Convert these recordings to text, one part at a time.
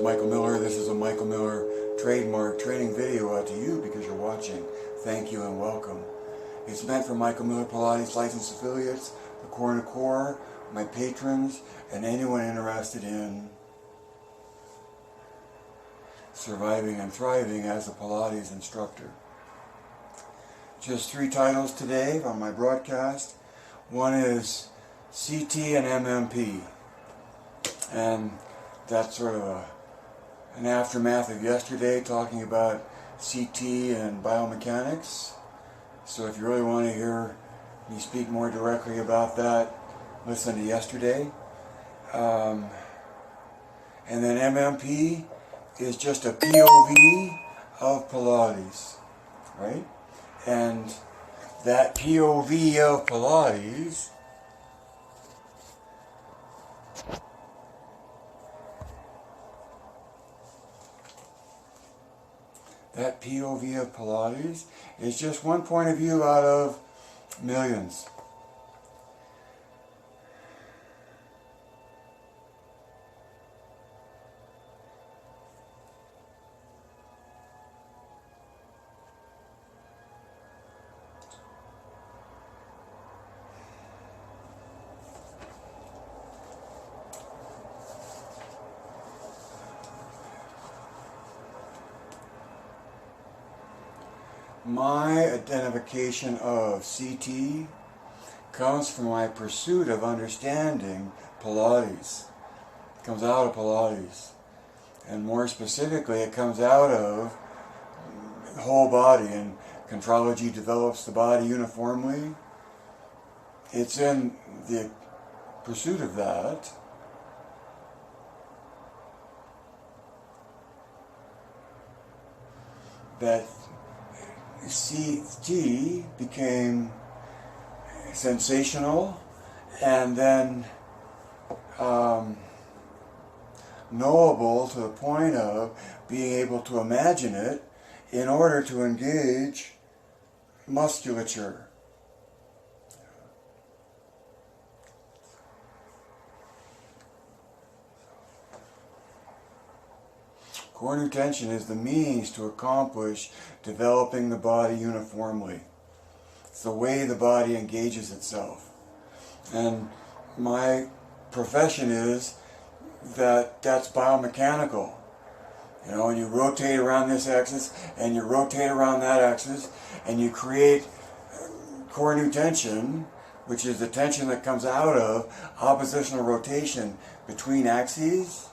Michael Miller. This is a Michael Miller trademark training video out to you because you're watching. Thank you and welcome. It's meant for Michael Miller Pilates licensed affiliates, the Core and Core, my patrons, and anyone interested in surviving and thriving as a Pilates instructor. Just 3 titles today on my broadcast. One is CT and MMP, and that's sort of an aftermath of yesterday, talking about CT and biomechanics. So if you really want to hear me speak more directly about that, listen to yesterday. And then MMP is just a POV of Pilates, right? And that POV of Pilates is just one point of view out of millions. My identification of CT comes from my pursuit of understanding Pilates. It comes out of Pilates. And more specifically, it comes out of the whole body, and Contrology develops the body uniformly. It's in the pursuit of that that CT became sensational and then knowable to the point of being able to imagine it in order to engage musculature. Core new tension is the means to accomplish developing the body uniformly. It's the way the body engages itself. And my profession is that that's biomechanical. You know, and you rotate around this axis, and you rotate around that axis, and you create core new tension, which is the tension that comes out of oppositional rotation between axes.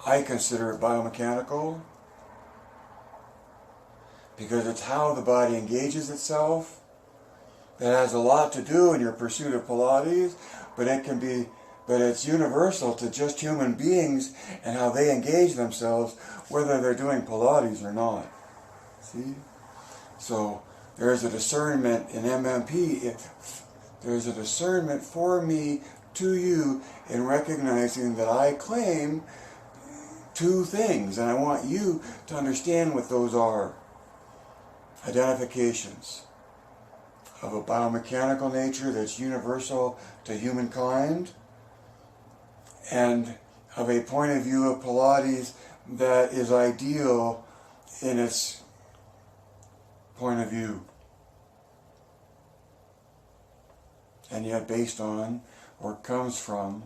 I consider it biomechanical because it's how the body engages itself. It has a lot to do in your pursuit of Pilates, but it's universal to just human beings and how they engage themselves, whether they're doing Pilates or not. See? So there's a discernment in MMP. There's a discernment for me to you in recognizing that I claim 2 things, and I want you to understand what those are. Identifications of a biomechanical nature that's universal to humankind, and of a point of view of Pilates that is ideal in its point of view, and yet based on, or comes from,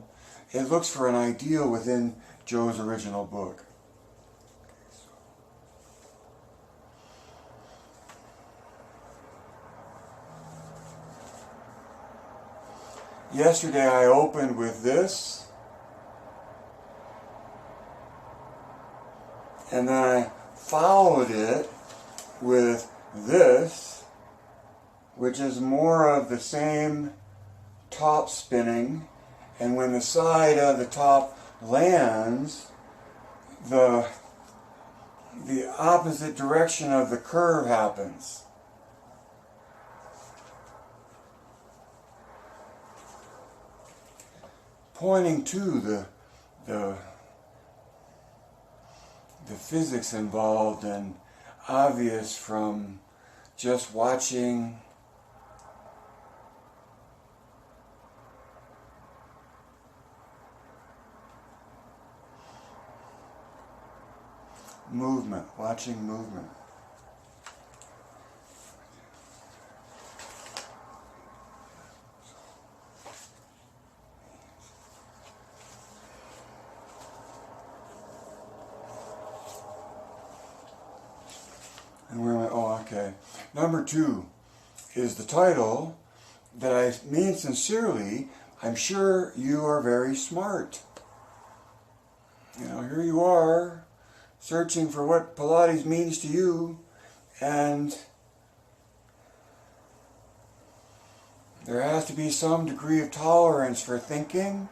it looks for an ideal within Joe's original book. Yesterday I opened with this, and then I followed it with this, which is more of the same top spinning, and when the side of the top lands, the opposite direction of the curve happens. Pointing to the physics involved and obvious from just watching movement, watching movement. And where am I? Oh, okay. Number 2 is the title that I mean sincerely. I'm sure you are very smart. You know, here you are, searching for what Pilates means to you, and there has to be some degree of tolerance for thinking,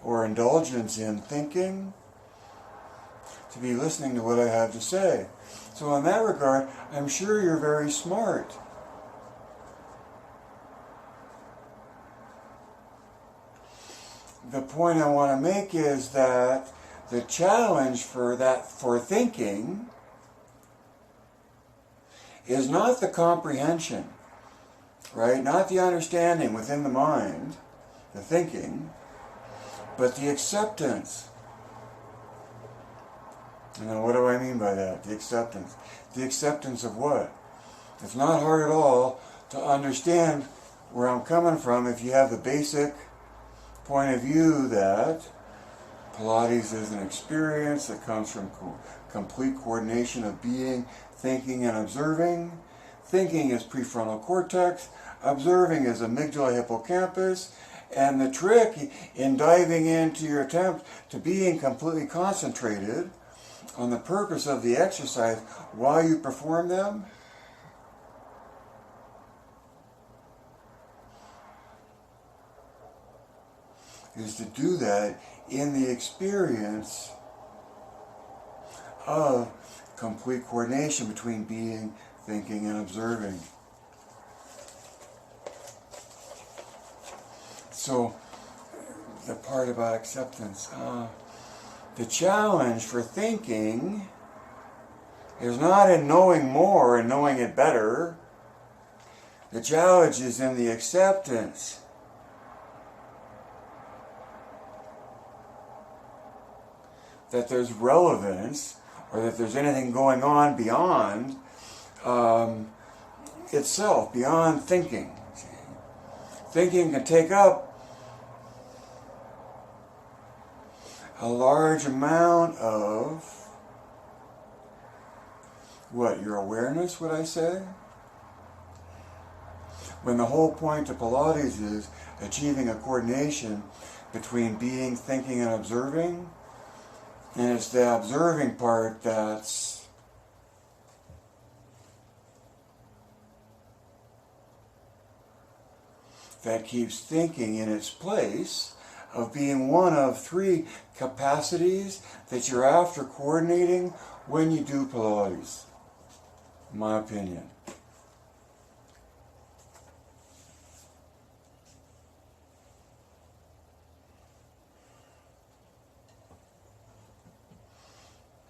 or indulgence in thinking, to be listening to what I have to say. So in that regard, I'm sure you're very smart. The point I want to make is that the challenge for thinking is not the comprehension, right? Not the understanding within the mind, the thinking, but the acceptance. And then what do I mean by that? The acceptance. The acceptance of what? It's not hard at all to understand where I'm coming from if you have the basic point of view that Pilates is an experience that comes from complete coordination of being, thinking, and observing. Thinking is prefrontal cortex, observing is amygdala hippocampus, and the trick in diving into your attempt to being completely concentrated on the purpose of the exercise while you perform them is to do that in the experience of complete coordination between being, thinking, and observing. So, the part about acceptance. The challenge for thinking is not in knowing more and knowing it better. The challenge is in the acceptance. That there's relevance, or that there's anything going on beyond itself, beyond thinking. Thinking can take up a large amount of what? Your awareness, would I say? When the whole point of Pilates is achieving a coordination between being, thinking, and observing, and it's the observing part that keeps thinking in its place of being one of 3 capacities that you're after coordinating when you do Pilates, in my opinion.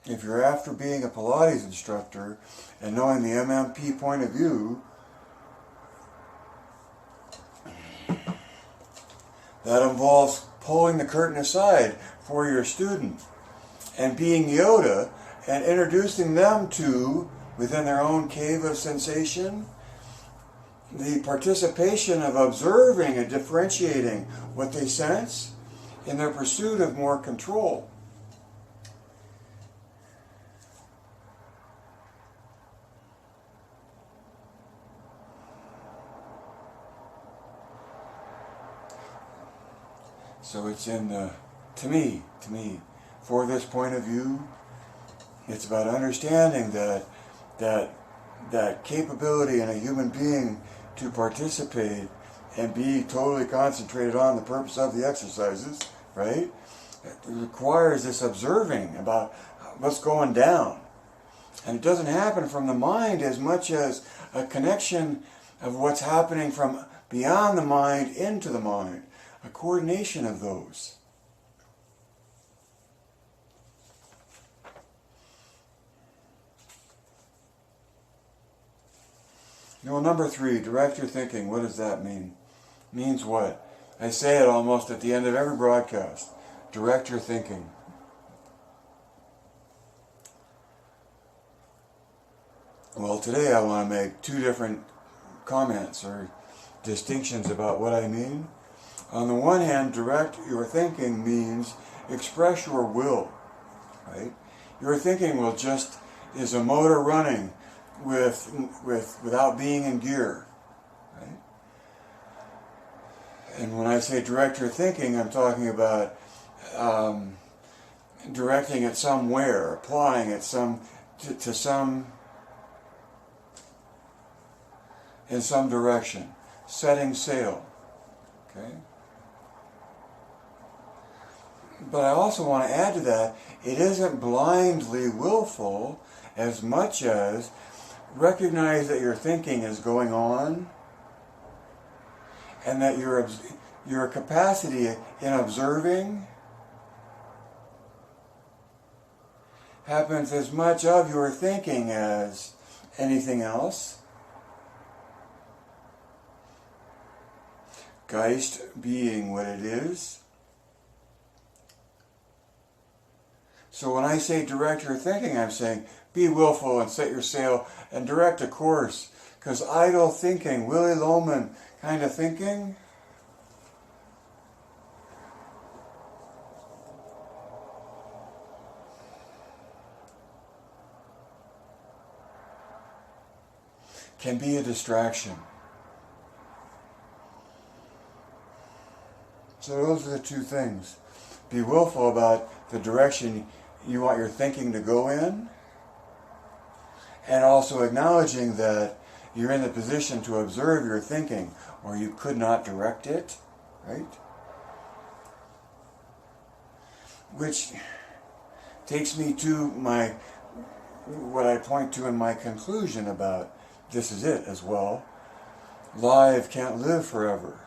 If you're after being a Pilates instructor and knowing the MMP point of view, that involves pulling the curtain aside for your student and being Yoda and introducing them to, within their own cave of sensation, the participation of observing and differentiating what they sense in their pursuit of more control. So it's in the, to me, for this point of view, it's about understanding that capability in a human being to participate and be totally concentrated on the purpose of the exercises, right? It requires this observing about what's going down. And it doesn't happen from the mind as much as a connection of what's happening from beyond the mind into the mind. A coordination of those. Number 3, direct your thinking. What does that mean? Means what? I say it almost at the end of every broadcast. Direct your thinking. Well, today I want to make 2 different comments or distinctions about what I mean. On the one hand, direct your thinking means express your will, right? Your thinking will just is a motor running without being in gear, right? And when I say direct your thinking, I'm talking about directing it somewhere, applying it to some in some direction, setting sail, okay? But I also want to add to that, it isn't blindly willful as much as recognize that your thinking is going on and that your capacity in observing happens as much of your thinking as anything else. Geist being what it is. So when I say direct your thinking, I'm saying be willful and set your sail and direct a course. Because idle thinking, Willy Loman kind of thinking, can be a distraction. So those are the 2 things. Be willful about the direction you want your thinking to go in, and also acknowledging that you're in the position to observe your thinking, or you could not direct it, right? Which takes me to what I point to in my conclusion about this is it as well. Live can't live forever.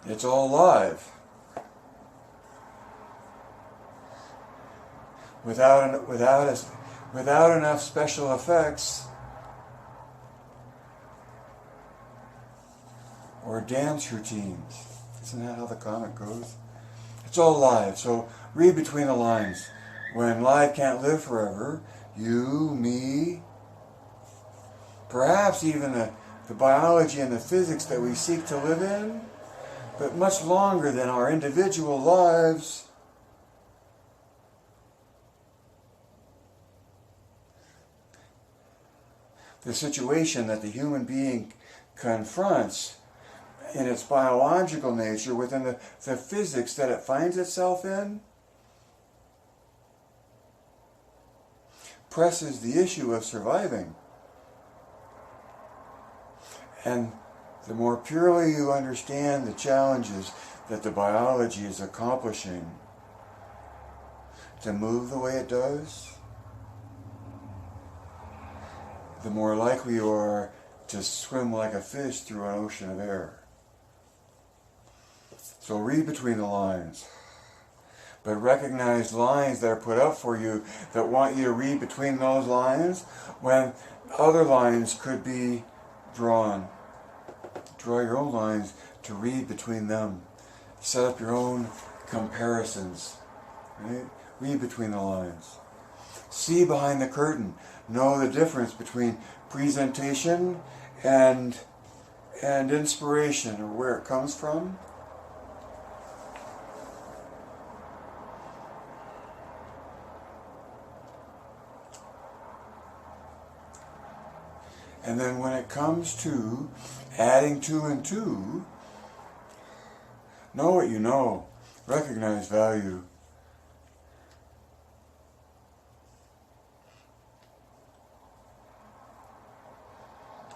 It's all live. Without enough special effects or dance routines. Isn't that how the comic goes? It's all live. So read between the lines. When live can't live forever, you, me, perhaps even the biology and the physics that we seek to live in, but much longer than our individual lives, the situation that the human being confronts in its biological nature within the physics that it finds itself in presses the issue of surviving. And the more purely you understand the challenges that the biology is accomplishing to move the way it does, the more likely you are to swim like a fish through an ocean of air. So read between the lines, but recognize lines that are put up for you that want you to read between those lines when other lines could be drawn. Draw your own lines to read between them. Set up your own comparisons. Right? Read between the lines. See behind the curtain. Know the difference between presentation and inspiration, or where it comes from. And then when it comes to adding 2 and 2, know what you know. Recognize value.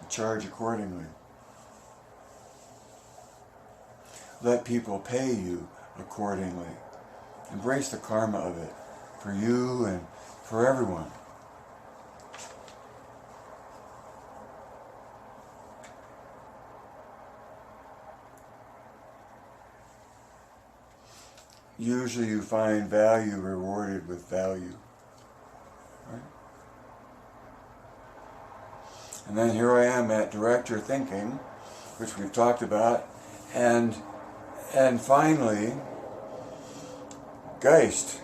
Charge accordingly. Let people pay you accordingly. Embrace the karma of it for you and for everyone. Usually you find value rewarded with value. Right? And then here I am at director thinking, which we've talked about, and finally, Geist.